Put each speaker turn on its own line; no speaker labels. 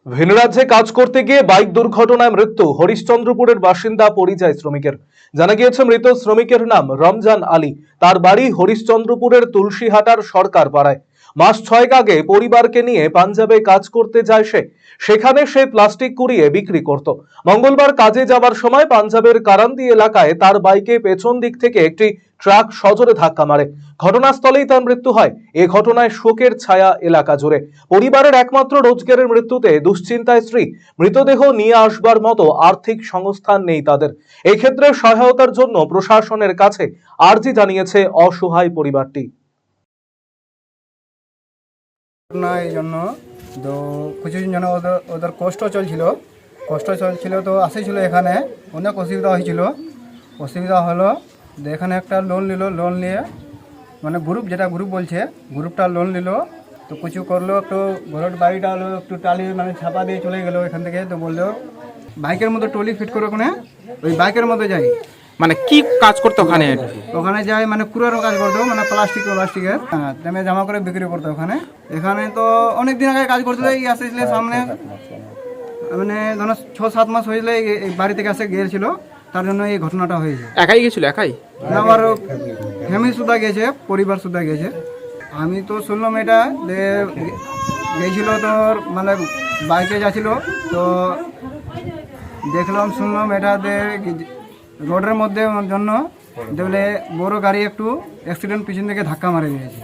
ভিন রাজ্যে কাজ করতে গিয়ে বাইক দুর্ঘটনায় মৃত্যু হরিশ্চন্দ্রপুরের বাসিন্দা পরিযায়ী শ্রমিকের। জানা গিয়েছে মৃত শ্রমিকের নাম রমজান আলী। তার বাড়ি হরিশ্চন্দ্রপুরের তুলসীহাটার সরকার পাড়ায়। মাস 6 আগে পরিবারকে নিয়ে পাঞ্জাবে কাজ করতে যায় সে। সেখানে সে প্লাস্টিক কুড়িয়ে বিক্রি করত। মঙ্গলবার কাজে যাওয়ার সময় পাঞ্জাবের কারান্দি এলাকায় তার বাইকে পেছন দিক থেকে একটি ট্রাক সজোরে ধাক্কা মারে। ঘটনাস্থলেই তার মৃত্যু হয়। এ ঘটনায় শোকের ছায়া এলাকা জুড়ে। পরিবারের একমাত্র রোজগারের মৃত্যুতে দুশ্চিন্তায় স্ত্রী। মৃতদেহ নিয়ে আসবার মতো আর্থিক সংস্থান নেই তাদের। এক্ষেত্রে সহায়তার জন্য প্রশাসনের কাছে আর্জি জানিয়েছে অসহায় পরিবারটি।
না এই জন্য তো কিছুদিন যেন ওদের কষ্ট চলছিল তো আসেছিল এখানে অনেক অসুবিধা হলো। তো এখানে একটা লোন নিয়ে মানে গ্রুপ বলছে গ্রুপটা লোন নিল। তো কিছু করলো, একটু ঘরের বাড়িটা হলো একটু টালি মানে ছাপা দিয়ে চলে গেলো এখান থেকে। তো বললো বাইকের মধ্যে ট্রলি ফিট করে ওখানে ওই বাইকের মধ্যে যাই।
মানে কি কাজ করতে
ওখানে যাই মানে কুড়ারও কাজ করতো, মানে প্লাস্টিকের তেমনি জামা করে বিক্রি করতো এখানে তো অনেক দিন আগে কাজ করছিল। এই আসছিল সামনে মানে ধরো 6-7 মাস হয়েছিল এই বাড়ি থেকে গিয়েছিল, তার জন্য এই ঘটনাটা হয়েছে।
একাই গেছিল?
আমার ফ্যামিলি সুদ্ধা গেছে, পরিবার সুদ্ধা গেছে। আমি তো শুনলাম এটা গেছিল তোর মানে বাইকে যাচ্ছিল, তো শুনলাম এটা রোডের মধ্যে জন্য দেখলে বড় গাড়ি একটু অ্যাক্সিডেন্ট পিছন থেকে ধাক্কা মারে দিয়েছে।